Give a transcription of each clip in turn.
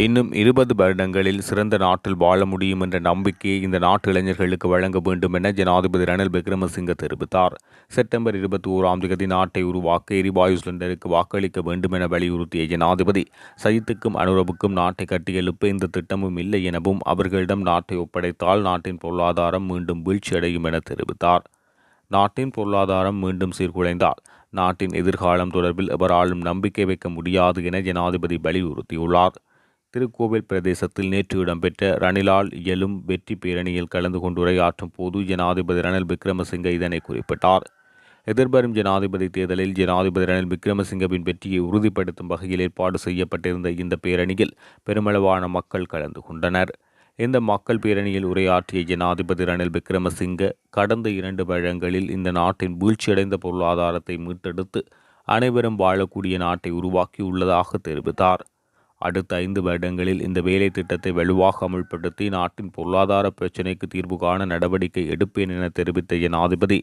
இன்னும் 20 வருடங்களில் சிறந்த நாட்டில் வாழ முடியும் என்ற நம்பிக்கையை இந்த நாட்டு இளைஞர்களுக்கு வழங்க வேண்டும் என ஜனாதிபதி ரணில் விக்ரமசிங்க தெரிவித்தார். செப்டம்பர் 21 நாட்டை உருவாக்க எரிவாயு சிலிண்டருக்கு வாக்களிக்க வேண்டும் என வலியுறுத்திய ஜனாதிபதி, சஜித்துக்கும் அனுரவுக்கும் நாட்டை கட்டியெழுப்ப இந்த திட்டமும் இல்லை எனவும், அவர்களிடம் நாட்டை ஒப்படைத்தால் நாட்டின் பொருளாதாரம் மீண்டும் வீழ்ச்சியடையும் என தெரிவித்தார். நாட்டின் பொருளாதாரம் மீண்டும் சீர்குலைந்தால் நாட்டின் எதிர்காலம் தொடர்பில் எவராலும் நம்பிக்கை வைக்க முடியாது என ஜனாதிபதி வலியுறுத்தியுள்ளார். திருக்கோவில் பிரதேசத்தில் நேற்று இடம்பெற்ற ரணிலால் இயலும் வெற்றி பேரணியில் கலந்து கொண்டு உரையாற்றும் போது ஜனாதிபதி ரணில் விக்ரமசிங்க இதனை குறிப்பிட்டார். எதிர்வரும் ஜனாதிபதி தேர்தலில் ஜனாதிபதி ரணில் விக்ரமசிங்கவின் வெற்றியை உறுதிப்படுத்தும் வகையில் ஏற்பாடு செய்யப்பட்டிருந்த இந்த பேரணியில் பெருமளவான மக்கள் கலந்து கொண்டனர். இந்த மக்கள் பேரணியில் உரையாற்றிய ஜனாதிபதி ரணில் விக்ரமசிங்க, கடந்த 2 வருடங்களில் இந்த நாட்டின் வீழ்ச்சியடைந்த பொருளாதாரத்தை மீட்டெடுத்து அனைவரும் வாழக்கூடிய நாட்டை உருவாக்கியுள்ளதாக தெரிவித்தார். அடுத்த 5 வருடங்களில் இந்த வேலை திட்டத்தை வலுவாக அமுல்படுத்தி நாட்டின் பொருளாதார பிரச்சினைக்கு தீர்வு காண நடவடிக்கை எடுப்பேன் என தெரிவித்த ஜனாதிபதி,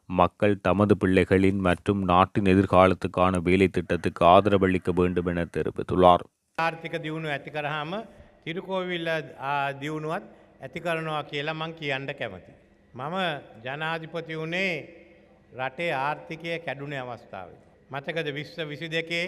மக்கள் தமது பிள்ளைகளின் மற்றும் நாட்டின் எதிர்காலத்துக்கான வேலை திட்டத்துக்கு ஆதரவளிக்க வேண்டும் என தெரிவித்துள்ளார். ආර්ථික දියුණුව ඇති කරාම තිරුකෝවිල්ල දියුණුවත් ඇති කරනවා කියලා මං කියන්න කැමතියි. මම ජනාධිපති වුණේ රටේ ආර්ථිකය කැඩුනේ අවස්ථාවේ. මතකද 2022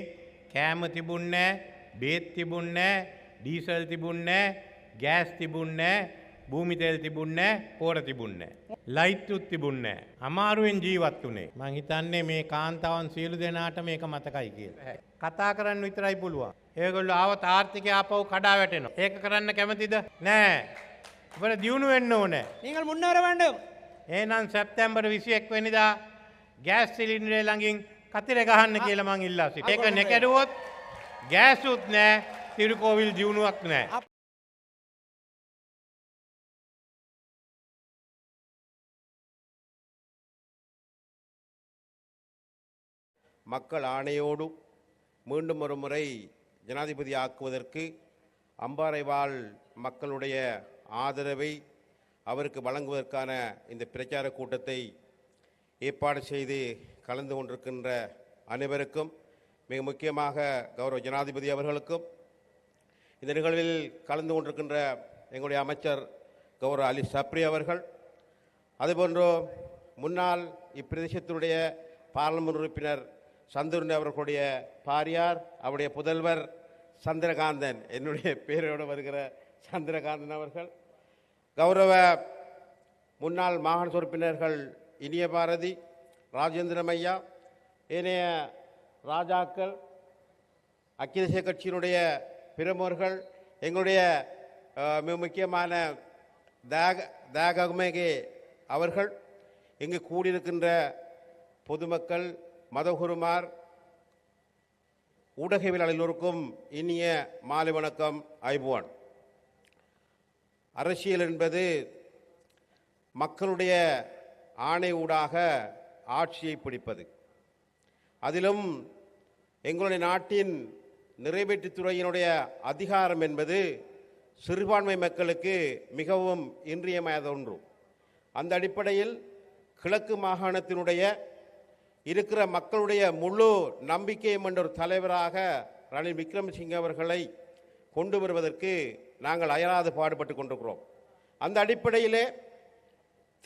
කෑම තිබුණේ නැහැ, බේත් තිබුණේ නැහැ, ඩීසල් තිබුණේ නැහැ, ගෑස් තිබුණේ නැහැ, භූමි තෙල් තිබුණේ නැහැ, පෝර තිබුණේ නැහැ. ලයිට්ුත් තිබුණේ නැහැ. අමාරුවෙන් ජීවත් වුණේ. මං හිතන්නේ මේ කාන්තාවන් සියලු දෙනාට මේක මතකයි කියලා. කතා කරන්න විතරයි පුළුවන්. ඒගොල්ලෝ ආවත් ආර්ථිකය ආපහු කඩා වැටෙනවා. ඒක කරන්න කැමතිද? නෑ. අපිට දියුණු වෙන්න ඕනේ. நீங்கள் முன்னேற வேண்டும். එහෙනම් සැප්තැම්බර් 21 වෙනිදා ගෑස් සිලින්ඩරේ ළඟින් කතිර ගහන්න කියලා මං ඉල්ලා සිටිනවා. ඒක නැකඩුවොත් ගෑසුත් නෑ, තිරුකෝවිල් දියුණුවක් නෑ. மக்கள் ஆணையோடு மீண்டும் ஒரு முறை ஜனாதிபதி ஆக்குவதற்கு அம்பாறை வாழ் மக்களுடைய ஆதரவை அவருக்கு வழங்குவதற்கான இந்த பிரச்சார கூட்டத்தை ஏற்பாடு செய்து கலந்து கொண்டிருக்கின்ற அனைவருக்கும், மிக முக்கியமாக கௌரவ ஜனாதிபதி அவர்களுக்கும், இந்த நிகழ்வில் கலந்து கொண்டிருக்கின்ற எங்களுடைய அமைச்சர் கௌரவ அலி சப்ரி அவர்கள், அதுபோன்று முன்னாள் இப்பிரதேசத்தினுடைய பாராளுமன்ற உறுப்பினர் சந்துருன் அவர்களுடைய பாரியார், அவருடைய புதல்வர் சந்திரகாந்தன், என்னுடைய பேரோடு வருகிற சந்திரகாந்தன் அவர்கள், கௌரவ முன்னாள் மாகாண உறுப்பினர்கள் இனிய பாரதி, ராஜேந்திரம் ஐயா, ஏனைய ராஜாக்கள், அக்கிய தேசிய கட்சியினுடைய பிரமுகர்கள், எங்களுடைய மிக முக்கியமான தாகமேகே அவர்கள், இங்கு கூடியிருக்கின்ற பொதுமக்கள், மதகுருமார், ஊடகவியலாளர் எல்லோருக்கும் இனிய மாலை வணக்கம். ஐபுவான். அரசியல் என்பது மக்களுடைய ஆணை ஊடாக ஆட்சியை பிடிப்பது. அதிலும் எங்களுடைய நாட்டின் நிறைவேற்றுத்துறையினுடைய அதிகாரம் என்பது சிறுபான்மை மக்களுக்கு மிகவும் இன்றியமையாத ஒன்று. அந்த அடிப்படையில் கிழக்கு மாகாணத்தினுடைய இருக்கிற மக்களுடைய முழு நம்பிக்கையும் என்ற ஒரு தலைவராக ரணில் விக்ரமசிங்க அவர்களை கொண்டு வருவதற்கு நாங்கள் அயராது பாடுபட்டு கொண்டிருக்கிறோம். அந்த அடிப்படையிலே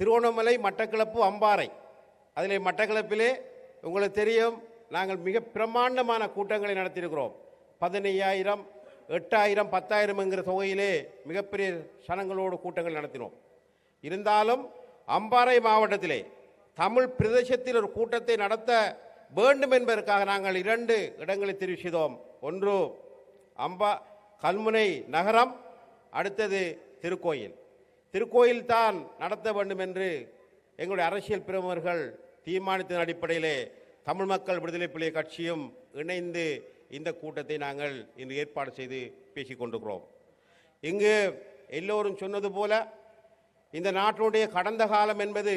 திருவண்ணாமலை, மட்டக்களப்பு, அம்பாறை, அதிலே மட்டக்களப்பிலே உங்களுக்கு தெரியும், நாங்கள் மிக பிரமாண்டமான கூட்டங்களை நடத்தியிருக்கிறோம். 15,000, 8,000, 10,000 என்கிற தொகையிலே மிகப்பெரிய சனங்களோடு கூட்டங்கள் நடத்தினோம். இருந்தாலும் அம்பாறை மாவட்டத்திலே தமிழ் பிரதேசத்தில் ஒரு கூட்டத்தை நடத்த வேண்டும் என்பதற்காக நாங்கள் 2 இடங்களை தெரிவு செய்தோம். ஒன்று கல்முனை நகரம், அடுத்தது திருக்கோயில். திருக்கோயில் தான் நடத்த வேண்டும் என்று எங்களுடைய அரசியல் பிரமுகர்கள் தீர்மானத்தின் அடிப்படையிலே தமிழ் மக்கள் விடுதலை புலிகள் கட்சியும் இணைந்து இந்த கூட்டத்தை நாங்கள் இன்று ஏற்பாடு செய்து பேசிக் கொண்டிருக்கிறோம். இங்கு எல்லோரும் சொன்னது போல இந்த நாட்டினுடைய கடந்த காலம் என்பது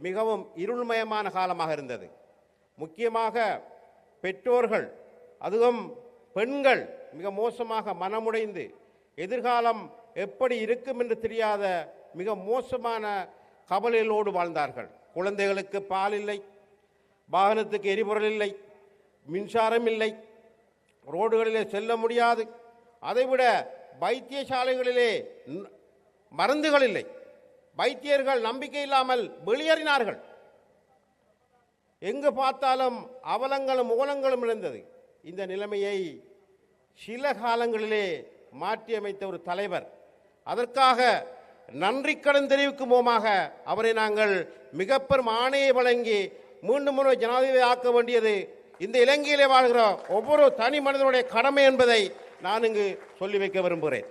மிகவும் இருள்மயமான காலமாக இருந்தது. முக்கியமாக பெற்றோர்கள், அதுவும் பெண்கள் மிக மோசமாக மனமுடைந்து எதிர்காலம் எப்படி இருக்கும் என்று தெரியாத மிக மோசமான கவலைகளோடு வாழ்ந்தார்கள். குழந்தைகளுக்கு பால் இல்லை, வாகனத்துக்கு எரிபொருள் இல்லை, மின்சாரம் இல்லை, ரோடுகளிலே செல்ல முடியாது. அதைவிட வைத்தியசாலைகளிலே மருந்துகள் இல்லை. வைத்தியர்கள் நம்பிக்கை இல்லாமல் வெளியேறினார்கள். எங்கு பார்த்தாலும் அவலங்களும் முகலங்களும் இருந்தது. இந்த நிலைமையை சில காலங்களிலே மாற்றியமைத்த ஒரு தலைவர், அதற்காக நன்றி கடன் தெரிவிக்கும் மூலமாக அவரை நாங்கள் மிக பெரும் ஆணையை வழங்கி மீண்டும் ஒரு ஜனாதிபதி ஆக்க வேண்டியது இந்த இலங்கையிலே வாழ்கிற ஒவ்வொரு தனி மனிதனுடைய கடமை என்பதை நான் இங்கு சொல்லி வைக்க விரும்புகிறேன்.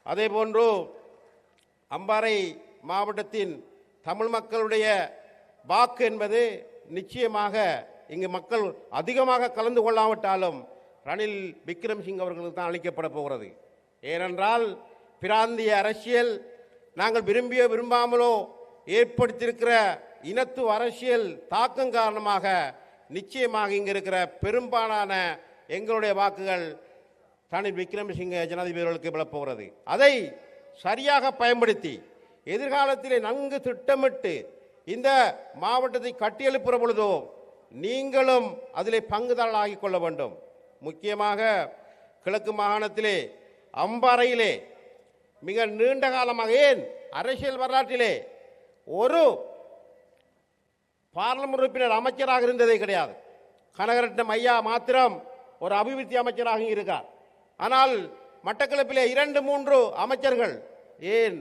அதே போன்று அம்பாறை மாவட்டத்தின் தமிழ் மக்களுடைய வாக்கு என்பது நிச்சயமாக இங்கு மக்கள் அதிகமாக கலந்து கொள்ளாவிட்டாலும் ரணில் விக்ரமசிங்க அவர்களுக்கு தான் அளிக்கப்பட போகிறது. ஏனென்றால் பிராந்திய அரசியல் நாங்கள் விரும்பியோ விரும்பாமலோ ஏற்படுத்தியிருக்கிற இனத்துவ அரசியல் தாக்கம் காரணமாக நிச்சயமாக இங்கு இருக்கிற பெரும்பாலான எங்களுடைய வாக்குகள் ரணில் விக்ரமசிங்க ஜனாதிபதிகளுக்கு விழப்போகிறது. அதை சரியாக பயன்படுத்தி எதிர்காலத்திலே நன்கு திட்டமிட்டு இந்த மாவட்டத்தை கட்டியெழுப்புற பொழுதோ நீங்களும் அதிலே பங்குதாரர்கள் ஆகிக் கொள்ள வேண்டும். முக்கியமாக கிழக்கு மாகாணத்திலே அம்பாறையிலே மிக நீண்ட காலமாக ஏன் அரசியல் வரலாற்றிலே ஒரு பார்லமெண்ட் உறுப்பினர் அமைச்சராக இருந்ததே கிடையாது. கனகரட்னம் ஐயா மாத்திரம் ஒரு அபிவிருத்தி அமைச்சராக இருக்கார். ஆனால் மட்டக்களப்பிலே 2-3 அமைச்சர்கள், ஏன்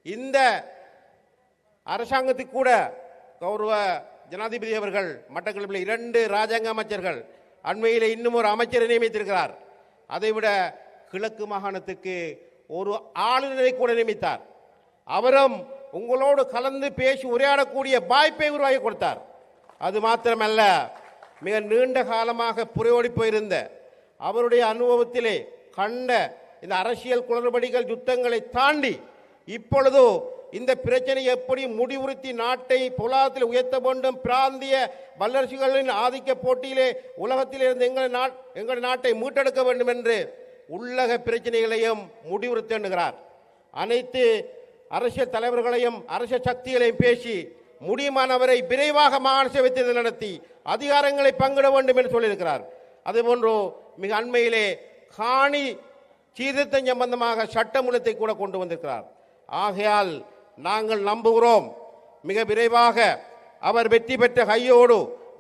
இந்த அரசாங்கத்துக்கு கூட கௌரவ ஜனாதிபதி அவர்கள் மட்டக்களப்பில் 2 ராஜாங்க அமைச்சர்கள், அண்மையில் இன்னும் ஒரு அமைச்சரை நியமித்திருக்கிறார். அதைவிட கிழக்கு மாகாணத்துக்கு ஒரு ஆளுநரை கூட நியமித்தார். அவரும் உங்களோடு கலந்து பேசி உரையாடக்கூடிய வாய்ப்பை உருவாக்கி கொடுத்தார். அது மாத்திரமல்ல, மிக நீண்ட காலமாக புரையோடி போயிருந்த அவருடைய அனுபவத்திலே கண்ட இந்த அரசியல் குளறுபடிகள் யுத்தங்களை தாண்டி இப்பொழுது இந்த பிரச்சனை எப்படி முடிவுறுத்தி நாட்டை பொருளாதாரத்தில் உயர்த்த வேண்டும், பிராந்திய வல்லரசுகளின் ஆதிக்க போட்டியிலே உலகத்தில் இருந்து எங்கள் நாட்டை மீட்டெடுக்க வேண்டும் என்று உள்ளக பிரச்சனைகளையும் முடிவுறுத்த எண்ணுகிறார். அனைத்து அரசியல் தலைவர்களையும் அரசியல் சக்திகளையும் பேசி முடியுமானவரை விரைவாக மாகாண சபை தேர்தல் நடத்தி அதிகாரங்களை பங்கிட வேண்டும் என்று சொல்லியிருக்கிறார். அதேபோன்று மிக அண்மையிலே காணி சீர்திருத்தம் சம்பந்தமாக சட்டமூலத்தை கூட கொண்டு வந்திருக்கிறார். ஆகையால் நாங்கள் நம்புகிறோம், மிக விரைவாக அவர் வெற்றி பெற்ற கையோடு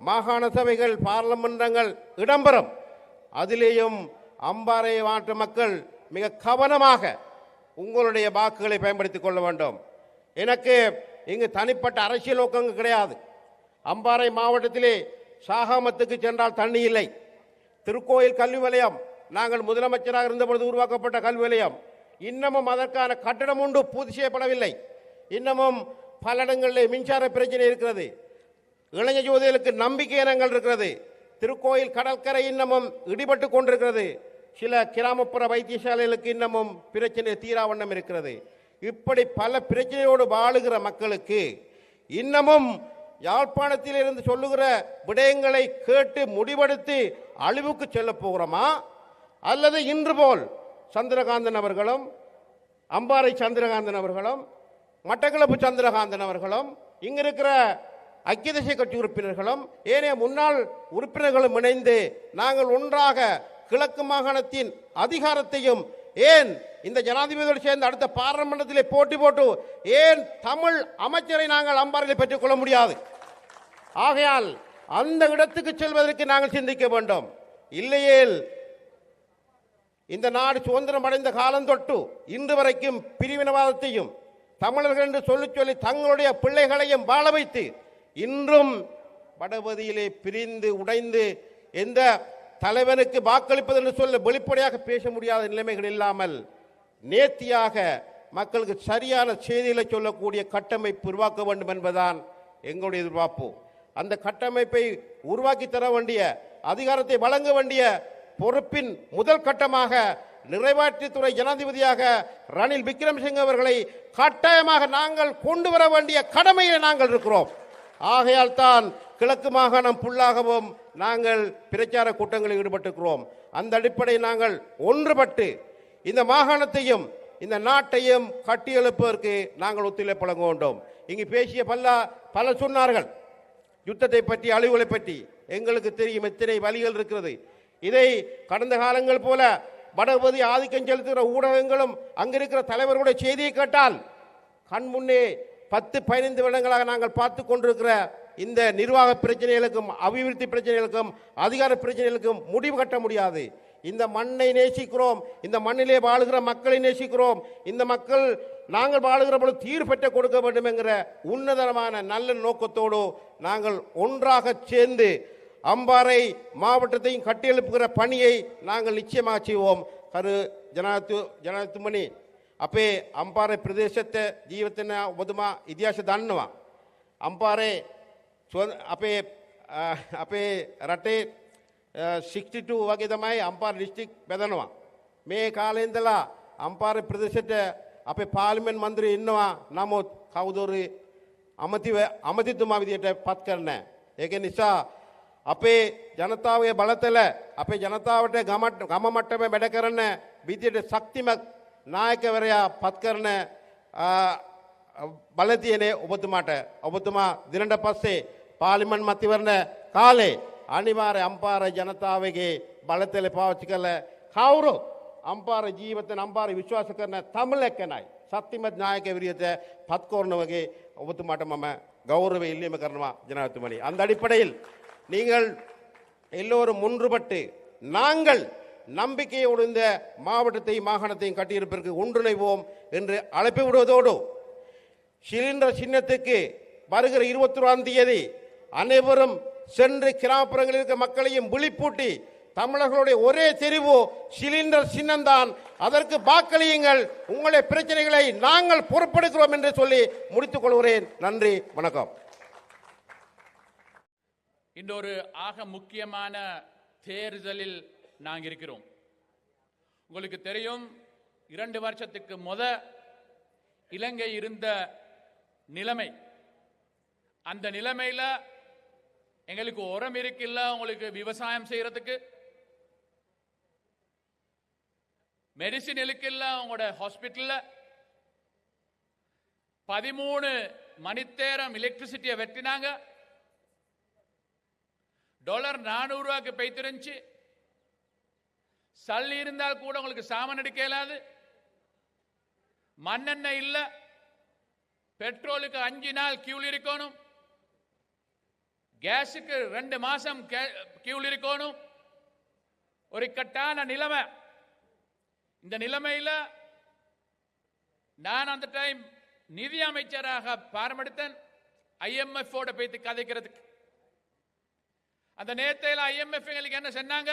மாகாண சபைகள் பார்லமெண்டங்கள் இடம்பெறும். அதிலேயும் அம்பாறை மாவட்ட மக்கள் மிக கவனமாக உங்களுடைய வாக்குகளை பயன்படுத்திக் கொள்ள வேண்டும். எனக்கு இங்கு தனிப்பட்ட அரசியல் நோக்கங்கள் கிடையாது. அம்பாறை மாவட்டத்திலே சாகாமத்துக்கு சென்றால் தண்ணி இல்லை. திருக்கோயில் கல்வி நிலையம் நாங்கள் முதலமைச்சராக இருந்தபொழுது உருவாக்கப்பட்ட கல்வி நிலையம் இன்னமும் அதற்கான கட்டடம் ஒன்று பூர்த்தி செய்யப்படவில்லை. இன்னமும் பல இடங்களில் மின்சார பிரச்சனை இருக்கிறது. இளைஞர் யுவதிகளுக்கு நம்பிக்கை இனங்கள் இருக்கிறது. திருக்கோயில் கடற்கரை இன்னமும் இடிபட்டு கொண்டிருக்கிறது. சில கிராமப்புற வைத்தியசாலைகளுக்கு இன்னமும் பிரச்சனை தீராவண்ணம் இருக்கிறது. இப்படி பல பிரச்சனையோடு வாழுகிற மக்களுக்கு இன்னமும் யாழ்ப்பாணத்தில் இருந்து சொல்லுகிற விடயங்களை கேட்டு முடிவெடுத்து அழிவுக்கு செல்ல போகிறோமா, அல்லது இன்று போல் சந்திரகாந்தன் அவர்களும் அம்பாறை சந்திரகாந்தன் அவர்களும் மட்டக்களப்பு சந்திரகாந்தன் அவர்களும் இங்க இருக்கிற ஐக்கிய தேசிய கட்சி உறுப்பினர்களும் ஏனைய முன்னாள் உறுப்பினர்களும் இணைந்து நாங்கள் ஒன்றாக கிழக்கு மாகாணத்தின் அதிகாரத்தையும் ஏன் இந்த ஜனாதிபதியோடு சேர்ந்து அடுத்த பாராளுமன்றத்திலே போட்டி போட்டு ஏன் தமிழ் அமைச்சரை நாங்கள் அம்பாறையில் பெற்றுக் கொள்ள முடியாது? ஆகையால் அந்த இடத்துக்கு செல்வதற்கு நாங்கள் சிந்திக்க வேண்டும். இல்லையேல் இந்த நாடு சுதந்திரம் அடைந்த காலம் தொட்டு இன்று வரைக்கும் பிரிவினவாதத்தையும் தமிழர்கள் என்று சொல்லி தங்களுடைய பிள்ளைகளையும் வாழ வைத்து இன்றும் வடபகுதியிலே பிரிந்து உடைந்து எந்த தலைவனுக்கு வாக்களிப்பது என்று சொல்ல வெளிப்படையாக பேச முடியாத நிலைமைகள் இல்லாமல் நேர்த்தியாக மக்களுக்கு சரியான செய்திகளை சொல்லக்கூடிய கட்டமைப்பு உருவாக்க வேண்டும் என்பதுதான் எங்களுடைய எதிர்பார்ப்பு. அந்த கட்டமைப்பை உருவாக்கி தர வேண்டிய அதிகாரத்தை வழங்க வேண்டிய பொறுப்பின் முதல் கட்டமாக நிறைவேற்றுத்துறை ஜனாதிபதியாக ரணில் விக்ரமசிங்க அவர்களை கட்டாயமாக நாங்கள் கொண்டு வர வேண்டிய கடமையில் நாங்கள் இருக்கிறோம். ஆகையால் தான் கிழக்கு மாகாணம் புல்லாகவும் நாங்கள் பிரச்சார கூட்டங்களில் ஈடுபட்டிருக்கிறோம். அந்த அடிப்படையில் நாங்கள் ஒன்றுபட்டு இந்த மாகாணத்தையும் இந்த நாட்டையும் கட்டியெழுப்பதற்கு நாங்கள் ஒத்துழைப்பு வழங்க வேண்டும். இங்கு பேசிய பல சொன்னார்கள் யுத்தத்தை பற்றி, அழிவுகளை பற்றி. எங்களுக்கு தெரியும் எத்தனை வழிகள் இருக்கிறது. இதை கடந்த காலங்கள் போல வடபதி ஆதிக்கம் செலுத்துகிற ஊடகங்களும் அங்கிருக்கிற தலைவர்களுடைய செய்தியை கேட்டால் கண் முன்னே 10-15 வருடங்களாக நாங்கள் பார்த்து கொண்டிருக்கிற இந்த நிர்வாக பிரச்சனைகளுக்கும் அபிவிருத்தி பிரச்சனைகளுக்கும் அதிகார பிரச்சனைகளுக்கும் முடிவு கட்ட முடியாது. இந்த மண்ணை நேசிக்கிறோம், இந்த மண்ணிலே வாழுகிற மக்களை நேசிக்கிறோம், இந்த மக்கள் நாங்கள் வாழுகிற பொழுது தீர்வு பெற்று கொடுக்க வேண்டும் என்கிற உன்னதமான நல்ல நோக்கத்தோடு நாங்கள் ஒன்றாக சேர்ந்து அம்பாறை மாவட்டத்தையும் கட்டியெழுப்புகிற பணியை நாங்கள் நிச்சயமாக செய்வோம். கரு ජනාධිපතිතුමනි අපේ අම්පාරේ ප්‍රදේශത്തെ ජීවිතන ඔබතුමා ඉතිහාස දන්නවා. අම්පාරේ අපේ රටේ 62 වගේ තමයි අම්පාර ඩිස්ට්‍රික්ට් බෙදනවා. මේ කාලේ ඉඳලා අම්පාරේ ප්‍රදේශයට අපේ පාර්ලිමේන්තු මන්ත්‍රී ඉන්නවා. නමුත් කවුරුරි අමතිතුමා විදියට පත් කරන්නේ නැහැ. ඒක නිසා අපේ ජනතාවගේ බලතල අපේ ජනතාවට ගම මට්ටමේ වැඩ කරන විදියට ශක්තිමත් නායකවරයා පත් කරන බල තියෙන ඔබතුමා දිනට පස්සේ පාර්ලිමේන්තු මැතිවරණ කාලේ අනිවාර්ය අම්පාර ජනතාවගේ බලතල පාවිච්චි කළ කවුරු අම්පාර ජීවිතන අම්පාර විශ්වාස කරන තමිලකනයි ශක්තිමත් නායකවරියට පත් කරන වගේ ඔබතුමාට මම கௌரவ இல்லியம கர்ணமா ஜனாதிபதி. அந்த அடிப்படையில் நீங்கள் எல்லோரும் ஒன்றுபட்டு நாங்கள் நம்பிக்கையோடு இந்த மாவட்டத்தையும் மாகாணத்தையும் கட்டியிருப்பதற்கு ஒன்றிணைவோம் என்று அழைப்பு விடுவதோடு சிலிண்டர் சின்னத்துக்கு வருகிற 21ஆம் தேதி அனைவரும் சென்று கிராமப்புறங்களில் இருக்க மக்களையும் விழிப்பூட்டி தமிழர்களுடைய ஒரே தெரிவு சிலிண்டர் சின்னம்தான், அதற்கு வாக்களியுங்கள், உங்களுடைய பிரச்சனைகளை நாங்கள் பொறுப்பெடுக்கிறோம் என்று சொல்லி முடித்துக் கொள்கிறேன். நன்றி, வணக்கம். இன்னொரு ஆக முக்கியமான தேர்தலில் நாங்கள் இருக்கிறோம். உங்களுக்கு தெரியும், 2 வருஷத்துக்கு இலங்கை இருந்த நிலைமை, அந்த நிலைமையில் எங்களுக்கு உரம் இருக்கில்ல, உங்களுக்கு விவசாயம் செய்யறதுக்கு மெடிசின் இருக்குல்ல, உங்களோட ஹாஸ்பிட்டல்ல 13 மணித்தேரம் எலக்ட்ரிசிட்டியை வெட்டினாங்க. $400 பெய்திருந்துச்சு. சல்லி இருந்தால் கூட உங்களுக்கு சாமான் எடுக்க இயலாது. மண்ணெண்ணெய் இல்ல, பெட்ரோலுக்கு 5 நாள் கியூல் இருக்கணும், கேஸுக்கு 2 மாசம் கியூல் இருக்கணும். ஒரு கட்டான நிலைமை. இந்த நிலைமையில நான் அந்த டைம் நிதி அமைச்சராக பாரம்படுத்தேன், IMF ஓட பேசி கதைக்கிறதுக்கு. அந்த நேரத்தில் IMF எங்களுக்கு என்ன சொன்னாங்க,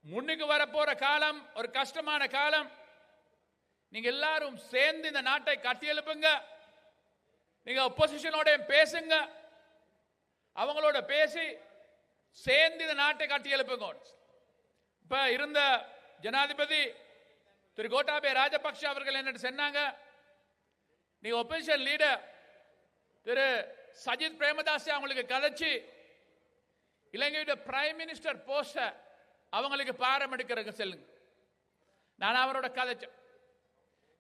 முன்னுக்கு வரப்போற காலம் ஒரு கஷ்டமான காலம், நீங்க எல்லாரும் சேர்ந்து இந்த நாட்டை கட்டியெழுப்புங்க, நீங்க ஒப்போசிஷனோட பேசுங்க, அவங்களோட பேசி சேர்ந்து இந்த நாட்டை கட்டியெழுப்புங்க. இப்ப இருந்த ஜனாதிபதி திரு கோட்டாபய ராஜபக்ஷ அவர்கள் என்ன சொன்னாங்க, நீங்க ஒப்போசிஷன் லீடர் திரு சஜித் பிரேமதாஸ் அவங்களுக்கு கதைச்சு இலங்கையோட பிரைம் மினிஸ்டர் போஸ்ட அவங்களுக்கு பாரம் எடுக்கிறதுக்கு செல்லுங்க. நான் அவரோட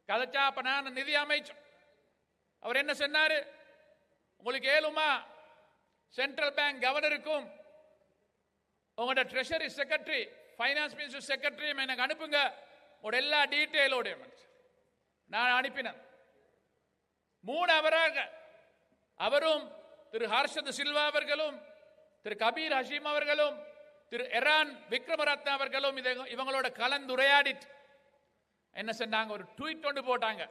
கதைச்சா அப்ப நான் நிதி அமைச்சர். அவர் என்ன சொன்னாரு, உங்களுக்கு ஏழுமா சென்ட்ரல் பேங்க் கவர்னருக்கும் உங்களோட ட்ரெஷரி செக்ரட்டரி ஃபைனான்ஸ் மினிஸ்டர் செக்ரட்டரியும் எனக்கு அனுப்புங்க, உங்களோட எல்லா டீட்டெயிலோட. நான் அனுப்பினேன். 3 அவராக அவரும் திரு ஹர்ஷத் சில்வா அவர்களும் திரு கபீர் ஹஷீம் அவர்களும் திரு எரான் விக்ரமரத்ன அவர்களும் இவங்களோட கலந்துரையாடிட்டு என்ன சொன்னாங்க, ஒரு ட்வீட் ஒன்று போட்டாங்க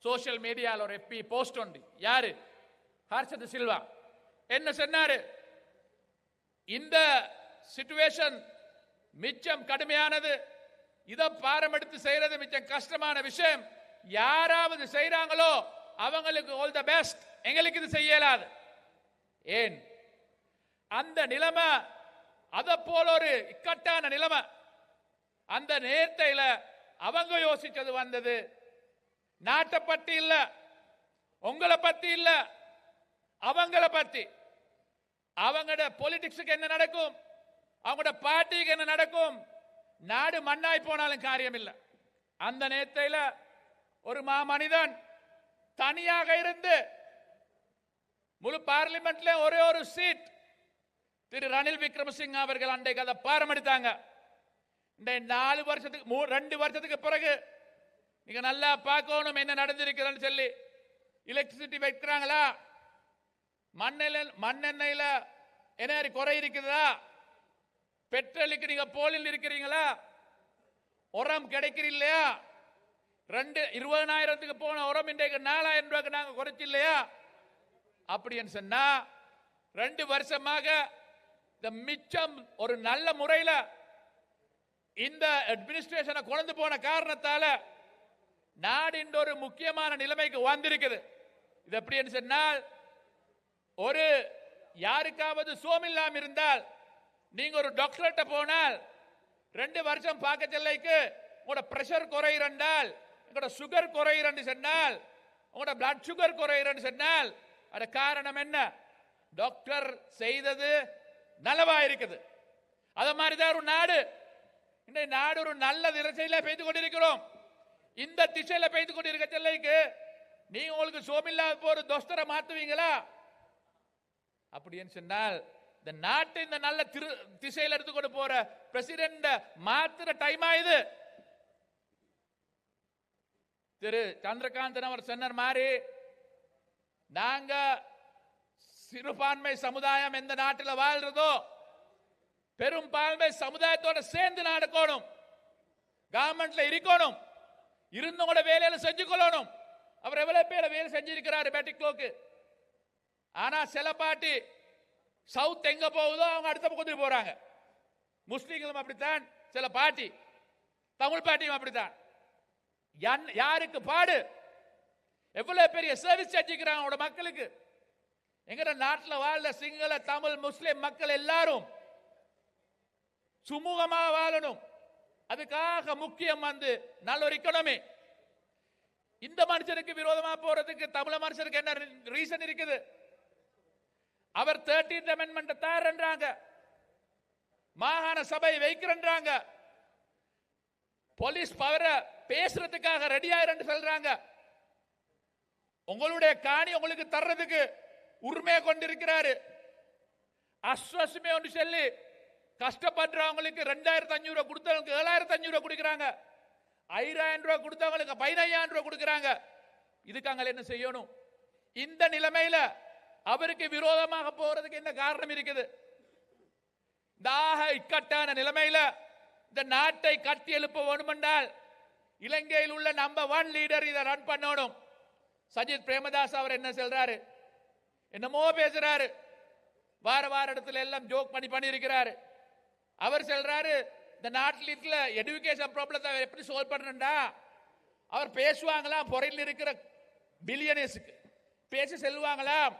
சோசியல் மீடியாவில், ஒரு FB போஸ்ட் ஒன்று. யாரு? ஹர்ஷத் சில்வா. என்ன சொன்னாரு, இந்த சிச்சுவேஷன் மிச்சம் கடுமையானது, இதை பாரம் எடுத்து செய்யறது மிச்சம் கஷ்டமான விஷயம், யாராவது செய்யறாங்களோ அவங்களுக்கு ஆல் தி பெஸ்ட், எங்களுக்கு இது செய்யலாது. ஏன் அந்த நிலைமை, அத போல ஒரு இக்கட்டான நிலைமை. அந்த நேரத்தையில அவங்க யோசிச்சது வந்தது நாட்டை பத்தி இல்ல, உங்களை பத்தி இல்ல, அவங்கள பத்தி. அவங்களோட பொலிட்டிக்ஸுக்கு என்ன நடக்கும், அவங்களோட பார்ட்டிக்கு என்ன நடக்கும், நாடு மண்ணாய் போனாலும் காரியம் இல்லை. அந்த நேரத்தில் ஒரு மனிதன் தனியாக இருந்து முழு பார்லிமெண்ட்ல ஒரே ஒரு சீட் திரு ரணில் விக்ரமசிங்க அவர்கள் அன்றைக்கு அதை பாரம் எடுத்தாங்க. இந்த 4 வருஷத்துக்கு 2 வருஷத்துக்கு பிறகு நீங்க நல்லா பார்க்கணும் என்ன நடந்திருக்குதுன்னு சொல்லி. எலக்ட்ரிசிட்டி வைக்கிறாங்களா? மண்ணெண்ணெயில என்ன குறை இருக்குதா? பெட்ரோலுக்கு நீங்க போலில் இருக்கிறீங்களா? உரம் கிடைக்கிற இல்லையா? 20,000க்கு போன உரம் இன்றைக்கு 4,000 ரூபாய்க்கு நாங்க குறைச்சு இல்லையா? அப்படின்னு சொன்னா 2 வருஷமாக இந்த மிச்சம் ஒரு நல்ல முறையில் இந்த அட்மினிஸ்ட்ரேஷனை கொண்டு போன காரணத்தால நாடு இந்த ஒரு முக்கியமான நிலைமைக்கு வந்திருக்குது. இது எப்படின்னு சொன்னால், ஒரு யாருக்காவது சோமில்லாம இருந்தால் நீங்க ஒரு டாக்டர்கிட்ட போனால் 2 வருஷம் பார்க்க செல்லைக்கு உங்களோட பிரஷர் குறையிறால், உங்களோட சுகர் குறையிறன்னு சொன்னால், உங்களோட பிளட் சுகர் குறையிறன்னு சொன்னால் அது காரணம் என்ன? டாக்டர் செய்தது நலவா இருக்குது. அது மாதிரிதான் ஒரு நாடு. இந்த நாடு ஒரு நல்ல திசையில பெய்து கொண்டிருக்கிறோம். இந்த திசையில பெய்து கொண்டிருக்க செல்லைக்கு நீங்க உங்களுக்கு சோமில்லா போற தோஸ்தரை மாத்துவீங்களா? அப்படின்னு சொன்னால் இந்த நாட்டை இந்த நல்ல திசையில் எடுத்துக்கொண்டு போற பிரசிடென்ட் மாத்திர டைம் ஆயுது. திரு சந்திரகாந்தன் அவர் சொன்ன மாதிரி, நாங்க சிறுபான்மை சமுதாயம் எந்த நாட்டில் வாழ்றதோ பெரும்பான்மை சமுதாயத்தோட சேர்ந்து நடக்கணும். கவர்மெண்ட்ல இருக்கணும், இருந்தவங்களோட வேலையில செஞ்சு கொள்ளணும். அவர் எவ்வளவு பேரை வேலை செஞ்சிருக்கிறாரு பேட்டிக்லோக்கு. ஆனா சில பாட்டி சவுத் எங்க போகுதோ அவங்க அடுத்த பக்கத்துக்கு போறாங்க. முஸ்லீம்களும் அப்படித்தான், சில பாட்டி தமிழ் பாட்டியும் அப்படித்தான். யாருக்கு பாடு? எவ்வளவு பெரிய சர்வீஸ் செஞ்சுக்கிறாங்க அவங்களோட மக்களுக்கு. எங்க நாட்டில் வாழ்ந்த சிங்கள தமிழ் முஸ்லிம் மக்கள் எல்லாரும் சுமூகமா வாழணும். அதுக்காக முக்கியம் நல்ல ஒரு எக்கானமி. இந்த மனுஷனுக்கு விரோதமா போறதுக்கு தமிழ் மனுஷனுக்கு என்ன ரீசன் இருக்குது? அவர் 13th amendment தயார்ன்றாங்க, மாகாண சபை வைக்கிறன்றாங்க, போலீஸ் பவரை பேசுறதுக்காக ரெடி ஆயிரன்னு சொல்றாங்க. உங்களுடைய காணி உங்களுக்கு தர்றதுக்கு உரிமையை கொண்டிருக்கிறாரு. அஸ்வசுமே ஒன்று சொல்லி கஷ்டப்படுறவங்களுக்கு 2,500 ரூபாய் கொடுத்தவங்களுக்கு 7,500 ரூபாய் கொடுக்குறாங்க. 5,000 ரூபாய் கொடுத்தவங்களுக்கு 15,000 ரூபாய் கொடுக்குறாங்க. இதுக்காக என்ன செய்யணும்? இந்த நிலைமையில அவருக்கு விரோதமாக போறதுக்கு என்ன காரணம் இருக்குது? இக்கட்டான நிலைமையில இந்த நாட்டை கட்டி எழுப்ப வேண்டும் என்றால் இலங்கையில் உள்ள நம்பர் 1 லீடர் இதை ரன் பண்ணணும். சஜித் பிரேமதாஸ் அவர் என்ன சொல்றாரு? என்னமோ பேசுறாரு, வார இடத்துல எல்லாம் ஜோக் பண்ணி இருக்கிறாரு. அவர் சொல்றாரு, இந்த நாட்டில் இருக்கிற எஜுகேஷன் ப்ராப்ளத்தை எப்படி சால்வ் பண்ணா அவர் பேசுவாங்களாம். பொறையில் இருக்கிற பில்லியனர்ஸுக்கு பேசி செல்வாங்களாம்,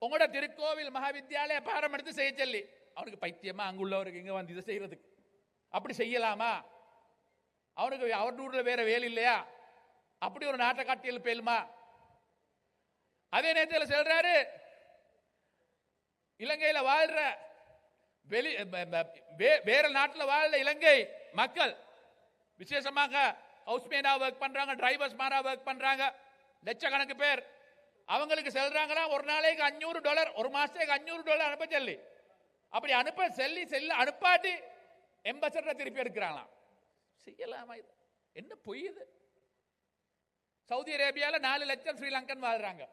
உங்களோட திருக்கோவில் மகாவித்யாலய பாரம் எடுத்து செய்ய சொல்லி. அவனுக்கு பைத்தியமா அங்குள்ளவருக்கு இங்க வந்து இதை செய்யறதுக்கு? அப்படி செய்யலாமா? அவனுக்கு அவர் ஊர்ல வேற வேலை இல்லையா? அப்படி ஒரு நாட்டை காட்டி எழுப்பேலுமா? அதே நேரத்தில் சொல்றாரு, இலங்கையில வாழ்ற வேற நாட்டில் வாழ்ற இலங்கை மக்கள் விசேஷமாக ஹவுஸ்மேனா ஒர்க் பண்றாங்க, டிரைவர்ஸ் மாரா ஒர்க் பண்றாங்க, லட்சக்கணக்கு பேர். அவங்களுக்கு செல்றாங்களா ஒரு நாளைக்கு $500, ஒரு மாசத்துக்கு $500 அனுப்ப சொல்லி. அப்படி அனுப்ப செல்ல அனுப்பாட்டி எம்பசடரை திருப்பி எடுக்கிறாங்களாம். செய்யலாமா? இது என்ன பொய் இது? சவுதி அரேபியால 4 லட்சம் ஸ்ரீலங்கன் வாழ்றாங்க.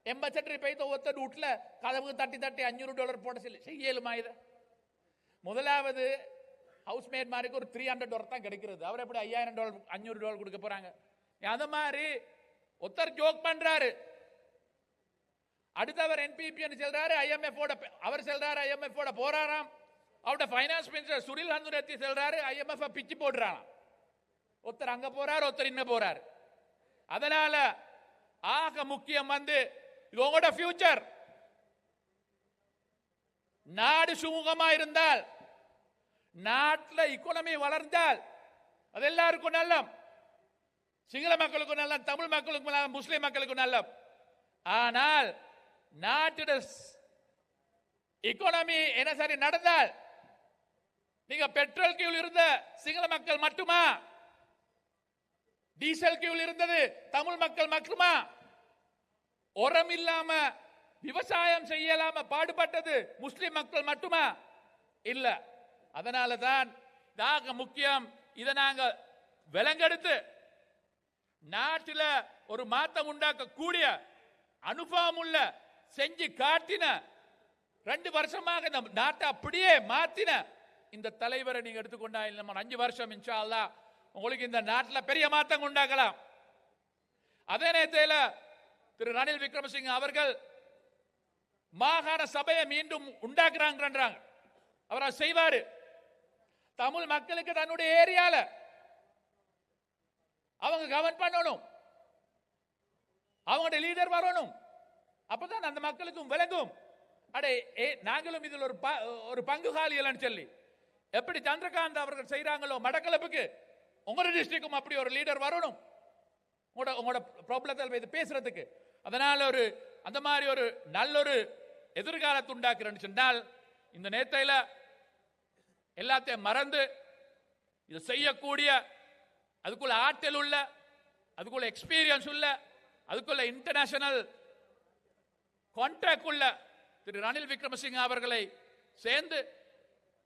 எம்பசடர் போய் ஒவ்வொருத்தர் வீட்டுல கதவு தட்டி $500 போட செய்யலுமா? இதை முதலாவது ஹவுஸ்மேட் மாதிரி ஒரு $300 தான் கிடைக்கிறது. அவர் எப்படி $5,000 $500 கொடுக்க போறாங்க? அது மாதிரி ஒருத்தர் ஜோக் பண்றாரு. அடுத்தவர் என்பிபி சொல்றாரு, IMF அவர் சொல்றாரு IMF போறாராம். அவருடைய ஃபைனான்ஸ் மினிஸ்டர் சுனில் ஹந்துரத்தி சொல்றாரு IMF பிச்சு போடுறான். ஒருத்தர் அங்க போறாரு, ஒருத்தர் இன்ன போறாரு. அதனால ஆக முக்கியம் இது உங்களோட ஃபியூச்சர். நாடு சுமூகமா இருந்தால், நாட்டில் இக்கோனமி வளர்ந்தால் அது எல்லாருக்கும் நல்லம். சிங்கள மக்களுக்கும் நல்லம், தமிழ் மக்களுக்கும் நல்லம், முஸ்லிம் மக்களுக்கும் நல்லம். ஆனால் நாட்டோட இக்கோனமி என்ன சரி நடந்தால், நீங்க பெட்ரோல் கியூல் இருந்த சிங்கள மக்கள் மட்டுமா? டீசல் கியூல் இருந்தது தமிழ் மக்கள் மட்டுமா? உரம் இல்லாம விவசாயம் செய்யலாம பாடுபட்டது முஸ்லிம் மக்கள் மட்டுமா? இல்ல. அதனால தான் தாக முக்கியம். இதை நாங்க விலங்கெடுத்து நாட்டில் ஒரு மாற்றம் உண்டாக்க கூடிய அனுபவம் உள்ள செஞ்சு காட்டின 2 வருஷமாக இந்த நாட்டை அப்படியே மாத்தின இந்த தலைவரை நீங்க எடுத்துக்கொண்டா இல்ல 5 வருஷம் இன்ஷா அல்லாஹ் உங்களுக்கு இந்த நாட்டில் பெரிய மாற்றம் உண்டாக்கலாம். அதே நேரத்தில் திரு ரணில் விக்ரமசிங்க அவர்கள் மாகாண சபையை மீண்டும் உண்டாக்குறாங்க. அவர் செய்வாரு. தமிழ் மக்களுக்கு தன்னுடைய ஏரியால அவங்க கவர்ன் பண்ணணும், அவங்களுடைய லீடர் வரணும். அப்பதான் அந்த மக்களுக்கும் விளங்கும், அடே நாங்களும் இதில் ஒரு பங்குகாலிகள் சொல்லி. எப்படி சந்திரகாந்த் அவர்கள் செய்யறாங்களோ மடக்களப்புக்கு, உங்களோட டிஸ்ட்ரிக்டும் அப்படி ஒரு லீடர் வரணும் உங்களோட ப்ராப்ளத்தை பேசுறதுக்கு. அதனால ஒரு அந்த மாதிரி ஒரு நல்ல ஒரு எதிர்காலத்தை உண்டாக்குறேன்னு சொன்னால் இந்த நேரத்தில் எல்லாத்தையும் மறந்து இதை செய்யக்கூடிய அதுக்குள்ள ஆற்றல் உள்ள, அதுக்குள்ள எக்ஸ்பீரியன்ஸ் உள்ள, அதுக்குள்ள இன்டர்நேஷனல் கான்ட்ராக்ட் உள்ள திரு ரணில் விக்ரமசிங்க அவர்களை சேர்ந்து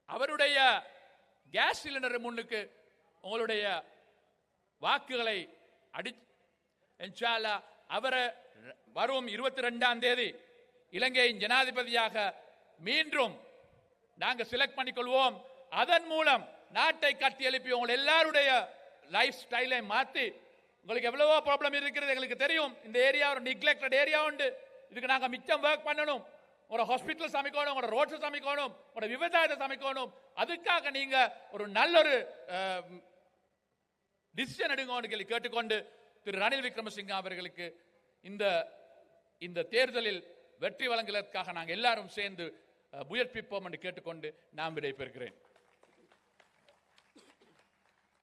அவருடைய கேஸ் சிலிண்டர் முன்னுக்கு உங்களுடைய வாக்குகளை இன்ஷா அல்லாஹ் அவரை வரும் 22ஆம் தேதி இலங்கையின் ஜனாதிபதியாக மீண்டும் நாங்க செலக்ட் பண்ணிக்கொள்வோம். அதன் மூலம் நாட்டை கட்டி எழுப்பி உங்கள் எல்லாருடைய லைஃப் ஸ்டைலை மாத்தி, உங்களுக்கு எவ்வளவோ ப்ராப்ளம் இருக்கிறது எங்களுக்கு தெரியும். இந்த ஏரியா ஒரு நெக்லெக்டட் ஏரியா உண்டு. இதுக்கு நாங்க மிச்சம் ஒர்க் பண்ணணும். ஒரு ஹாஸ்பிட்டல் சமைக்கணும், ஒரு ரோட்ஸ் சமைக்கணும், ஒரு விவசாயத்தை சமைக்கணும். அதுக்காக நீங்க ஒரு நல்ல ஒரு டிசிஷன் எடுங்கன்னு கேட்டுக்கொண்டு திரு ரணில் விக்ரமசிங்க அவர்களுக்கு இந்த தேர்தலில் வெற்றி வழங்குவதற்காக நாங்கள் எல்லாரும் சேர்ந்து முயற்சிப்போம் என்று கேட்டுக்கொண்டு நான் விடைபெறுகிறேன்.